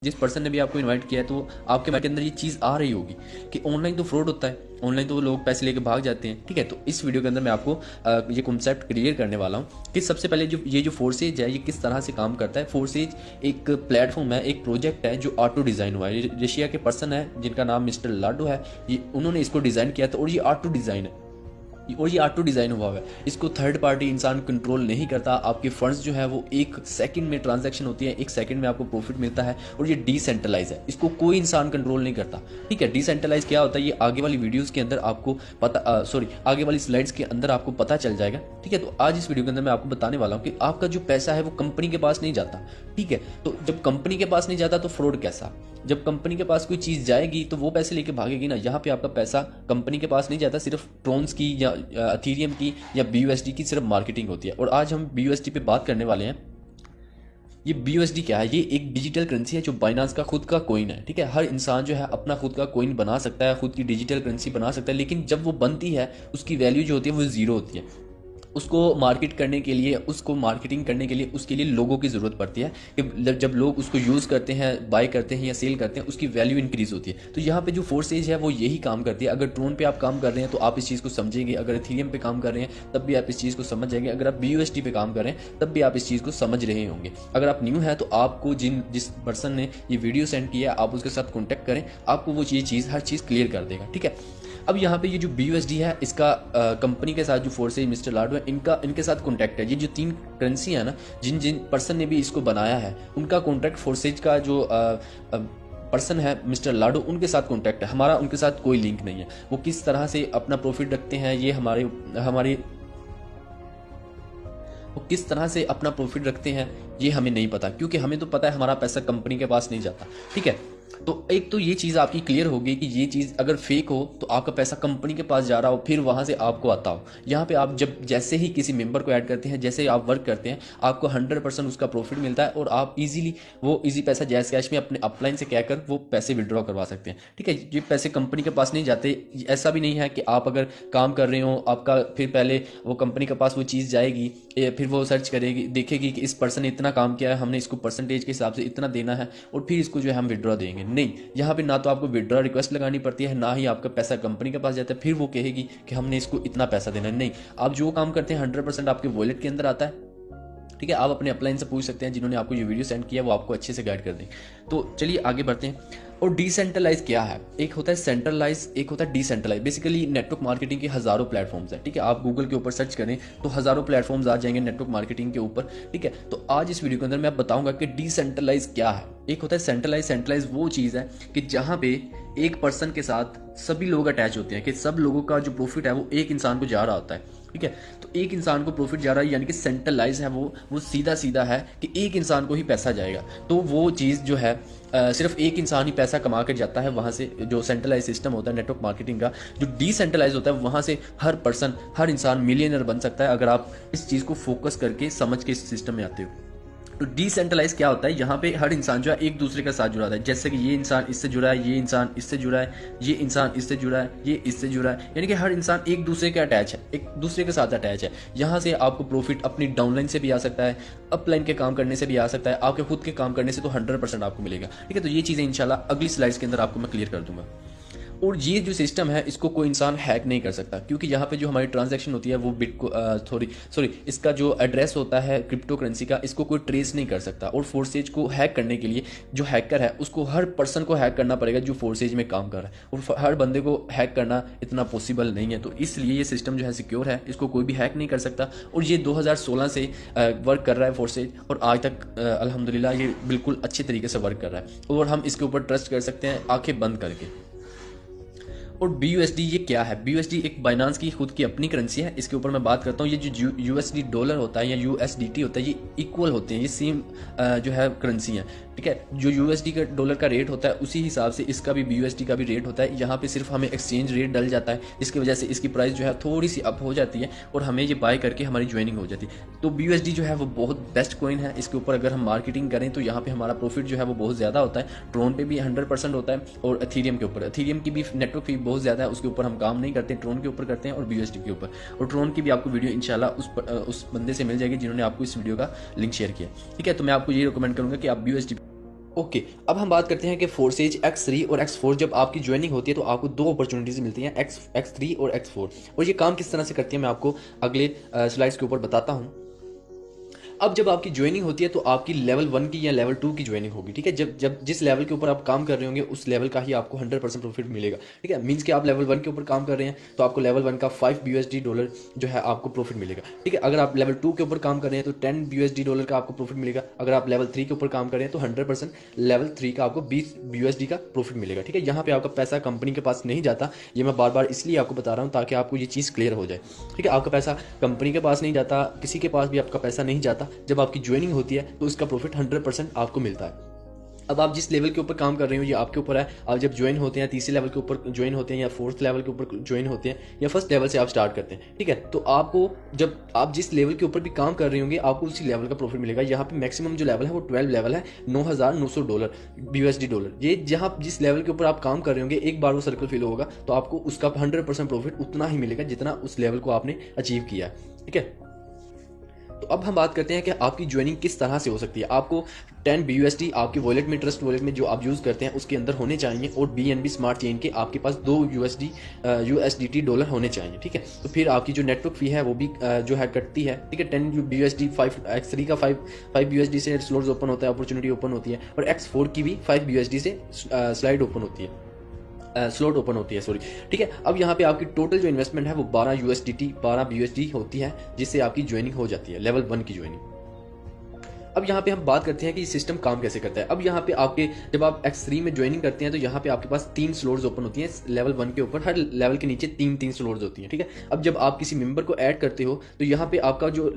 जिस पर्सन ने भी आपको इनवाइट किया है तो आपके माइंड के अंदर ये चीज़ आ रही होगी कि ऑनलाइन तो फ्रॉड होता है, ऑनलाइन तो लोग पैसे लेके भाग जाते हैं। ठीक है, तो इस वीडियो के अंदर मैं आपको ये कॉन्सेप्ट क्लियर करने वाला हूँ कि सबसे पहले जो फोर्सेज है ये किस तरह से काम करता है। फोर्सेज एक प्लेटफॉर्म है, एक प्रोजेक्ट है जो ऑटो डिज़ाइन हुआ है। रशिया के पर्सन है जिनका नाम मिस्टर लाडो है, ये उन्होंने इसको डिज़ाइन किया था और ये ऑटो डिज़ाइन है और ये ऑटो डिज़ाइन हुआ है। इसको थर्ड पार्टी इंसान कंट्रोल नहीं करता। आपके फंड्स जो है वो एक सेकंड में ट्रांजैक्शन होती है, एक सेकंड में आपको प्रॉफिट मिलता है और ये डिसेंट्रलाइज है, इसको कोई इंसान कंट्रोल नहीं करता। ठीक है, डिसेंट्रलाइज क्या होता है ये आगे वाली वीडियोस के अंदर आपको पता आगे वाली स्लाइड्स के अंदर आपको पता चल जाएगा। ठीक है, तो आज इस वीडियो के अंदर मैं आपको बताने वाला हूँ कि आपका जो पैसा है वो कंपनी के पास नहीं जाता। ठीक है, तो जब कंपनी के पास नहीं जाता तो फ्रॉड कैसा? जब कंपनी के पास कोई चीज़ जाएगी तो वो पैसे लेके भागेगी ना। यहाँ पे आपका पैसा कंपनी के पास नहीं जाता, सिर्फ ट्रोन्स की या अथीरियम की या BUSD की सिर्फ मार्केटिंग होती है। और आज हम BUSD पे बात करने वाले हैं। ये BUSD क्या है? ये एक डिजिटल करेंसी है जो बाइनांस का खुद का कोइन है। ठीक है, हर इंसान जो है अपना खुद का कोइन बना सकता है, खुद की डिजिटल करेंसी बना सकता है, लेकिन जब वो बनती है उसकी वैल्यू जो होती है वो जीरो होती है। उसको मार्केट करने के लिए, उसको मार्केटिंग करने के लिए उसके लिए लोगों की ज़रूरत पड़ती है कि जब लोग उसको यूज़ करते हैं, बाय करते हैं या सेल करते हैं, उसकी वैल्यू इंक्रीज़ होती है। तो यहाँ पे जो फोर्सेज है वो यही काम करती है। अगर ट्रोन पे आप काम कर रहे हैं तो आप इस चीज़ को समझेंगे, अगर एथेरियम पे काम कर रहे हैं तब भी आप इस चीज़ को समझ जाएंगे, अगर आप BUSD पे काम कर रहे हैं तब भी आप इस चीज़ को समझ रहे होंगे। अगर आप न्यू हैं तो आपको जिस पर्सन ने ये वीडियो सेंड किया है आप उसके साथ कॉन्टैक्ट करें, आपको वो चीज़ हर चीज़ क्लियर कर देगा। ठीक है, अब यहाँ पे ये जो BUSD है इसका कंपनी के साथ जो फोर्सेज मिस्टर लाडो है इनके साथ कॉन्टैक्ट है। ये जो 3 करेंसी है ना, जिन जिन पर्सन ने भी इसको बनाया है उनका कॉन्टैक्ट फोर्सेज का जो पर्सन है मिस्टर लाडो उनके साथ कॉन्टैक्ट है। हमारा उनके साथ कोई लिंक नहीं है। वो किस तरह से अपना प्रॉफिट रखते हैं ये वो किस तरह से अपना प्रॉफिट रखते हैं ये हमें नहीं पता, क्योंकि हमें तो पता है हमारा पैसा कंपनी के पास नहीं जाता। ठीक है, तो एक तो ये चीज़ आपकी क्लियर होगी कि ये चीज़ अगर फेक हो तो आपका पैसा कंपनी के पास जा रहा हो फिर वहाँ से आपको आता हो। यहाँ पे आप जब जैसे ही किसी मेंबर को ऐड करते हैं, जैसे ही आप वर्क करते हैं, आपको 100% उसका प्रॉफिट मिलता है और आप इजी पैसा जैस कैश में अपने अपलाइन से कहकर वो पैसे विड्रॉ करवा सकते हैं। ठीक है, ये पैसे कंपनी के पास नहीं जाते। ऐसा भी नहीं है कि आप अगर काम कर रहे हो आपका फिर पहले वो कंपनी के पास वो चीज़ जाएगी, फिर वो सर्च करेगी, देखेगी कि इस पर्सन ने इतना काम किया है, हमने इसको परसेंटेज के हिसाब से इतना देना है और फिर इसको जो है हम विड्रॉ देंगे। नहीं, यहाँ पे ना तो आपको विड्रॉ रिक्वेस्ट लगानी पड़ती है, ना ही आपका पैसा कंपनी के पास जाता है फिर वो कहेगी कि हमने इसको इतना पैसा देना है। नहीं, आप जो काम करते हैं 100% आपके वॉलेट के अंदर आता है। ठीक है, आप अपने अपलाइन से पूछ सकते हैं, जिन्होंने आपको ये वीडियो सेंड किया वो आपको अच्छे से गाइड कर दें। तो चलिए आगे बढ़ते हैं। और डिसेंट्रलाइज क्या है? एक होता है सेंट्रलाइज, एक होता है डिसेंट्रलाइज। बेसिकली नेटवर्क मार्केटिंग के हज़ारों प्लेटफॉर्म्स हैं। ठीक है, आप गूगल के ऊपर सर्च करें तो हज़ारों प्लेटफॉर्म्स आ जाएंगे नेटवर्क मार्केटिंग के ऊपर। ठीक है, तो आज इस वीडियो के अंदर मैं बताऊंगा कि डिसेंट्रलाइज क्या है। एक होता है सेंट्रलाइज। सेंट्रलाइज वो चीज़ है कि जहाँ पे एक पर्सन के साथ सभी लोग अटैच होते हैं, कि सब लोगों का जो प्रॉफिट है वो एक इंसान को जा रहा होता है। ठीक है, तो एक इंसान को प्रॉफिट जा रहा है, यानी कि सेंट्रलाइज है वो सीधा सीधा है कि एक इंसान को ही पैसा जाएगा। तो वो चीज़ जो है सिर्फ एक इंसान ही पैसा कमा कर जाता है वहाँ से। जो सेंट्रलाइज सिस्टम होता है नेटवर्क मार्केटिंग का, जो डिसेंट्रलाइज होता है वहाँ से हर पर्सन, हर इंसान मिलियनर बन सकता है अगर आप इस चीज़ को फोकस करके समझ के इस सिस्टम में आते हो। तो डिसेंट्रलाइज क्या होता है? यहाँ पे हर इंसान जो है एक दूसरे के साथ जुड़ा होता है। जैसे कि ये इंसान इससे जुड़ा है, ये इंसान इससे जुड़ा है, ये इंसान इससे जुड़ा है, ये इससे जुड़ा है, यानी कि हर इंसान एक दूसरे के अटैच है, एक दूसरे के साथ अटैच है। यहाँ से आपको प्रॉफिट अपनी डाउनलाइन से भी आ सकता है, अपलाइन के काम करने से भी आ सकता है, आपके खुद के काम करने से तो 100% आपको मिलेगा। ठीक है, तो ये चीज़ें इंशाल्लाह अगली स्लाइड्स के अंदर आपको मैं क्लियर कर दूंगा। और ये जो सिस्टम है इसको कोई इंसान हैक नहीं कर सकता, क्योंकि यहाँ पे जो हमारी ट्रांजैक्शन होती है वो इसका जो एड्रेस होता है क्रिप्टो करेंसी का, इसको कोई ट्रेस नहीं कर सकता। और फोर्सेज को हैक करने के लिए जो हैकर है उसको, हर पर्सन को हैक करना पड़ेगा जो फोर्सेज में काम कर रहा है, और हर बंदे को हैक करना इतना पॉसिबल नहीं है। तो इसलिए ये सिस्टम जो है सिक्योर है, इसको कोई भी हैक नहीं कर सकता। और ये 2016 से वर्क कर रहा है फोर्सेज, और आज तक अल्हम्दुलिल्लाह ये बिल्कुल अच्छे तरीके से वर्क कर रहा है और हम इसके ऊपर ट्रस्ट कर सकते हैं आंखें बंद करके। और BUSD ये क्या है? BUSD एक बाइनांस की खुद की अपनी करेंसी है। इसके ऊपर मैं बात करता हूँ। ये जो USD डॉलर होता है या USDT होता है, ये इक्वल होते हैं, ये सेम जो है करेंसी है। ठीक है, जो USD का डॉलर का रेट होता है उसी हिसाब से इसका भी BUSD का भी रेट होता है। यहाँ पे सिर्फ हमें एक्सचेंज रेट डल जाता है, इसकी वजह से इसकी प्राइस जो है थोड़ी सी अप हो जाती है और हमें ये बाय करके हमारी ज्वाइनिंग हो जाती है। तो BUSD जो है वो बहुत बेस्ट कॉइन है। इसके ऊपर अगर हम मार्केटिंग करें तो यहाँ पे हमारा प्रॉफिट जो है वो बहुत ज़्यादा होता है। ट्रोन पे भी 100% होता है और एथेरियम के ऊपर, एथेरियम की भी नेटवर्क फी बहुत ज़्यादा है, उसके ऊपर हम काम नहीं करते, ट्रोन के ऊपर करते हैं और BUSD के ऊपर। और ट्रोन की भी आपको वीडियो इंशाल्लाह उस बंदे से मिल जाएगी जिन्होंने आपको इस वीडियो का लिंक शेयर किया। ठीक है, तो मैं आपको ये रिकमेंड करूँगा कि आप BUSD ओके, अब हम बात करते हैं कि फोर्सेज X3 और X4 जब आपकी ज्वाइनिंग होती है तो आपको दो अपॉर्चुनिटीज मिलती हैं, X3 और X4, और ये काम किस तरह से करती है मैं आपको अगले स्लाइड्स के ऊपर बताता हूँ। अब जब आपकी ज्वाइनिंग होती है तो आपकी लेवल 1 की या लेवल 2 की ज्वाइनिंग होगी, ठीक है। जब जब जिस लेवल के ऊपर आप काम कर रहे होंगे उस लेवल का ही आपको 100% प्रॉफिट मिलेगा, ठीक है। मींस कि आप लेवल 1 के ऊपर काम कर रहे हैं तो आपको लेवल 1 का $5 जो है आपको प्रॉफिट मिलेगा, ठीक है। अगर आप लेवल 2 के ऊपर काम कर रहे हैं तो $10 का आपको प्रॉफिट मिलेगा। अगर आप लेवल 3 के ऊपर काम कर रहे हैं तो 100% लेवल 3 का आपको $20 का प्रॉफिट मिलेगा, ठीक है। यहाँ पे आपका पैसा कंपनी के पास नहीं जाता, ये मैं बार बार इसलिए आपको बता रहा हूँ ताकि आपको ये चीज़ क्लियर हो जाए, ठीक है। आपका पैसा कंपनी के पास नहीं जाता, किसी के पास भी आपका पैसा नहीं जाता। जब आपकी ज्वाइनिंग होती है तो इसका प्रॉफिट 100% आपको मिलता है। अब आप जिस लेवल के ऊपर काम कर रहे हो ये आपके ऊपर है। आप जब ज्वाइन होते हैं, तीसरे लेवल के ऊपर ज्वाइन होते हैं या फोर्थ लेवल के ऊपर ज्वाइन होते हैं या फर्स्ट लेवल से आप स्टार्ट करते हैं, ठीक है। तो आपको जब आप जिस लेवल के ऊपर भी काम कर रहे होंगे आपको उसी लेवल का प्रॉफिट मिलेगा। यहाँ पे मैक्सिमम जो लेवल है वो 12 लेवल है, $9,900 USD। ये जहाँ जिस लेवल के ऊपर आप काम कर रहे होंगे एक बार वो सर्कल फिल होगा तो आपको उसका 100% प्रॉफिट उतना ही मिलेगा जितना उस लेवल को आपने अचीव किया है, ठीक है। तो अब हम बात करते हैं कि आपकी ज्वाइनिंग किस तरह से हो सकती है। आपको 10 BUSD आपकी वॉलेट में, ट्रस्ट वॉलेट में जो आप यूज़ करते हैं उसके अंदर होने चाहिए, और BNB स्मार्ट चेन के आपके पास 2 USDT डॉलर होने चाहिए, ठीक है। तो फिर आपकी जो नेटवर्क फ़ी है वो भी जो है कटती है, ठीक है। 10 BUSD 5 X3 का 5 BUSD से स्लॉट्स ओपन होता है, अपॉर्चुनिटी ओपन होती है, और X4 की भी 5 BUSD से स्लाइड ओपन होती है, स्लॉट ओपन होती है, सॉरी, ठीक है। अब यहाँ पे आपकी टोटल जो इन्वेस्टमेंट है वो 12 BUSD होती है, जिससे आपकी ज्वाइनिंग हो जाती है, लेवल 1 की ज्वाइनिंग। अब यहाँ पे हम बात करते हैं कि ये सिस्टम काम कैसे करता है। अब यहाँ पे आपके जब आप X3 में ज्वाइनिंग करते हैं तो यहाँ पे आपके पास 3 स्लॉट्स ओपन होती हैं लेवल 1 के ऊपर, हर लेवल के नीचे 3 स्लॉट्स होती हैं, ठीक है। अब जब आप किसी मेंबर को ऐड करते हो तो यहाँ पे आपका जो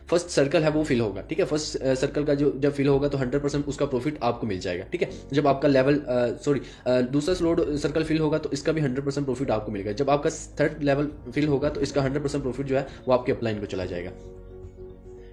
फर्स्ट सर्कल है वो फिल होगा, ठीक है। फर्स्ट सर्कल का जो जब फिल होगा तो 100% उसका प्रॉफिट आपको मिल जाएगा, ठीक है। जब आपका लेवल दूसरा स्लॉट सर्कल फिल होगा तो इसका भी 100% प्रॉफिट आपको मिलेगा। जब आपका थर्ड लेवल फिल होगा तो इसका 100% प्रॉफिट जो है वो आपके अपलाइन को चला जाएगा,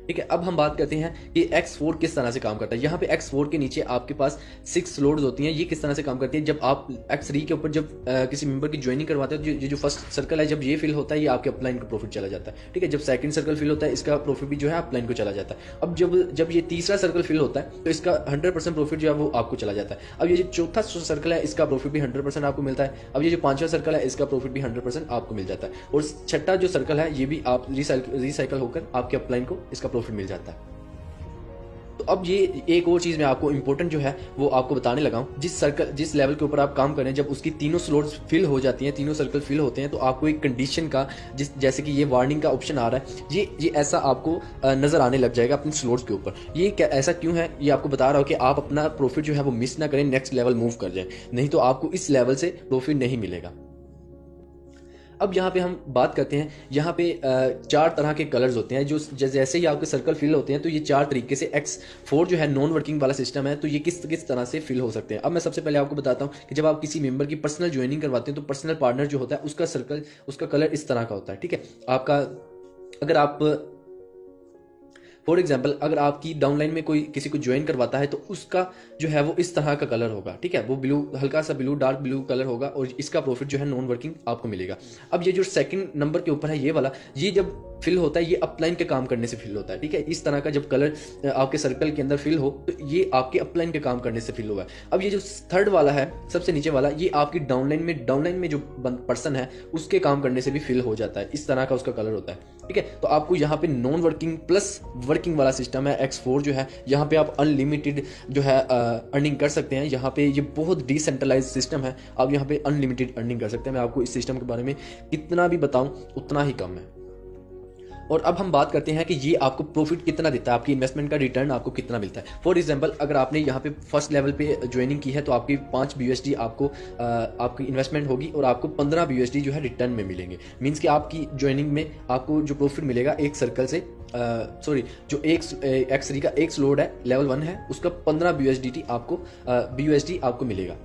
ठीक है। अब हम बात करते हैं कि X4 किस तरह से काम करता है। यहाँ पे X4 के नीचे आपके पास 6 स्लॉट्स होती हैं। ये किस तरह से काम करती है, जब आप X3 के ऊपर जब किसी मेंबर की ज्वाइनिंग करवाते हो तो जो फर्स्ट सर्कल है जब ये फिल होता है ये आपके अपलाइन को प्रॉफिट चला जाता है, ठीक है। जब सेकंड सर्कल फिल होता है इसका प्रॉफिट भी जो है अपलाइन को चला जाता है। अब जब ये तीसरा सर्कल फिल होता है तो इसका 100% प्रॉफिट जो है वो आपको चला जाता है। अब ये जो चौथा सर्कल है इसका प्रॉफिट भी 100% आपको मिलता है। अब ये जो पांचवा सर्कल है इसका प्रॉफिट भी 100% आपको मिल जाता है, और छठा जो सर्कल है ये भी आप रिसाइकल होकर आपके अपलाइन को इसका प्रॉफिट मिल जाता है। तो अब ये एक और चीज़ मैं आपको इंपॉर्टेंट जो है वो आपको बताने लगा हूँ। जिस लेवल के ऊपर आप काम करें जब उसकी तीनों स्लॉट्स फिल हो जाती हैं, तीनों सर्कल फिल होते हैं, तो आपको एक कंडीशन का जैसे कि ये वार्निंग का ऑप्शन आ रहा है, ये ऐसा आपको नजर आने लग जाएगा अपने स्लॉट्स के ऊपर। ये क्या ऐसा क्यों है, ये आपको बता रहा हूँ कि आप अपना प्रॉफिट जो है वो मिस ना करें, नेक्स्ट लेवल मूव कर जाए, नहीं तो आपको इस लेवल से प्रॉफिट नहीं मिलेगा। अब यहाँ पे हम बात करते हैं, यहाँ पे 4 तरह के कलर्स होते हैं। जो जैसे ही आपके सर्कल फिल होते हैं तो ये 4 तरीके से X4 जो है नॉन वर्किंग वाला सिस्टम है, तो ये किस तरह से फिल हो सकते हैं। अब मैं सबसे पहले आपको बताता हूँ कि जब आप किसी मेंबर की पर्सनल ज्वाइनिंग करवाते हैं तो पर्सनल पार्टनर जो होता है उसका कलर इस तरह का होता है, ठीक है। आपका अगर आप फॉर एग्जाम्पल अगर आपकी डाउनलाइन में कोई किसी को ज्वाइन करवाता है तो उसका जो है वो इस तरह का कलर होगा, ठीक है। वो ब्लू, हल्का सा ब्लू, डार्क ब्लू कलर होगा, और इसका प्रॉफिट जो है नॉन वर्किंग आपको मिलेगा। अब ये जो सेकंड नंबर के ऊपर है ये वाला, ये जब फिल होता है ये अपलाइन के काम करने से फिल होता है, ठीक है। इस तरह का जब कलर आपके सर्कल के अंदर फिल हो तो ये आपके अपलाइन के काम करने से फिल होगा। अब ये जो थर्ड वाला है सबसे नीचे वाला, ये आपकी डाउनलाइन में जो पर्सन है उसके काम करने से भी फिल हो जाता है, इस तरह का उसका कलर होता है, ठीक है। तो आपको यहाँ पे नॉन वर्किंग प्लस वर्किंग वाला सिस्टम है X4 जो है, यहाँ पे आप अनलिमिटेड जो है अर्निंग कर सकते हैं। यहाँ पे ये बहुत डिसेंट्रलाइज सिस्टम है, आप यहाँ पे अनलिमिटेड अर्निंग कर सकते हैं। मैं आपको इस सिस्टम के बारे में कितना भी बताऊं उतना ही कम है। और अब हम बात करते हैं कि ये आपको प्रॉफिट कितना देता है, आपकी इन्वेस्टमेंट का रिटर्न आपको कितना मिलता है। फॉर एग्जांपल अगर आपने यहाँ पे फर्स्ट लेवल पे ज्वाइनिंग की है तो आपकी 5 BUSD आपकी इन्वेस्टमेंट होगी और आपको 15 BUSD जो है रिटर्न में मिलेंगे। मीन्स कि आपकी ज्वाइनिंग में आपको जो प्रॉफिट मिलेगा एक सर्कल से जो एक X3 का एक स्लॉट है लेवल 1 है उसका 15 BUSD आपको मिलेगा,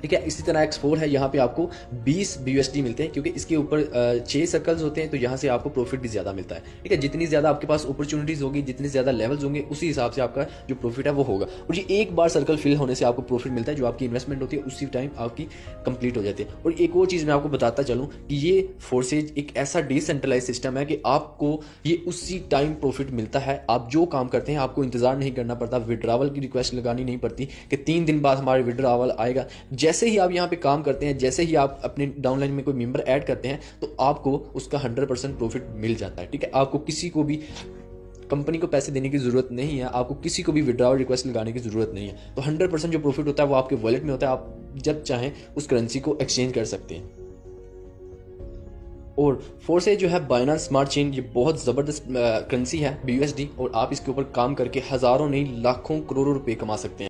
ठीक है। इसी तरह X4 है, यहाँ पे आपको 20 BUSD मिलते हैं, क्योंकि इसके ऊपर 6 सर्कल्स होते हैं, तो यहाँ से आपको प्रॉफिट भी ज़्यादा मिलता है। ठीक है, जितनी ज़्यादा आपके पास अपॉर्चुनिटीज़ होगी, जितने ज़्यादा लेवल्स होंगे, उसी हिसाब से आपका जो प्रॉफिट है वो होगा। और ये एक बार सर्कल फिल होने से आपको प्रॉफिट मिलता है, जो आपकी इन्वेस्टमेंट होती है उसी टाइम आपकी कंप्लीट हो जाती है। और एक और चीज़ मैं आपको बताता चलूँ कि ये फोर्सेज एक ऐसा डिसेंट्रलाइज सिस्टम है कि आपको ये उसी टाइम प्रॉफिट मिलता है। आप जो काम करते हैं आपको इंतजार नहीं करना पड़ता, विड्रावल की रिक्वेस्ट लगानी नहीं पड़ती कि 3 दिन बाद हमारे विड्रावल आएगा। जैसे ही आप यहाँ पे काम करते हैं, जैसे ही आप अपने डाउनलाइन में कोई मेंबर ऐड करते हैं, तो आपको उसका 100% प्रॉफिट मिल जाता है। ठीक है, आपको किसी को भी कंपनी को पैसे देने की जरूरत नहीं है, आपको किसी को भी विड्रॉवल रिक्वेस्ट लगाने की जरूरत नहीं है। तो 100% जो प्रॉफिट होता है वो आपके वॉलेट में होता है, आप जब चाहें उस करेंसी को एक्सचेंज कर सकते हैं। और फोर्सेज जो है बाइनेंस स्मार्ट चेन, ये बहुत ज़बरदस्त करेंसी है BUSD, और आप इसके ऊपर काम करके हज़ारों नहीं लाखों करोड़ों रुपए कमा सकते हैं।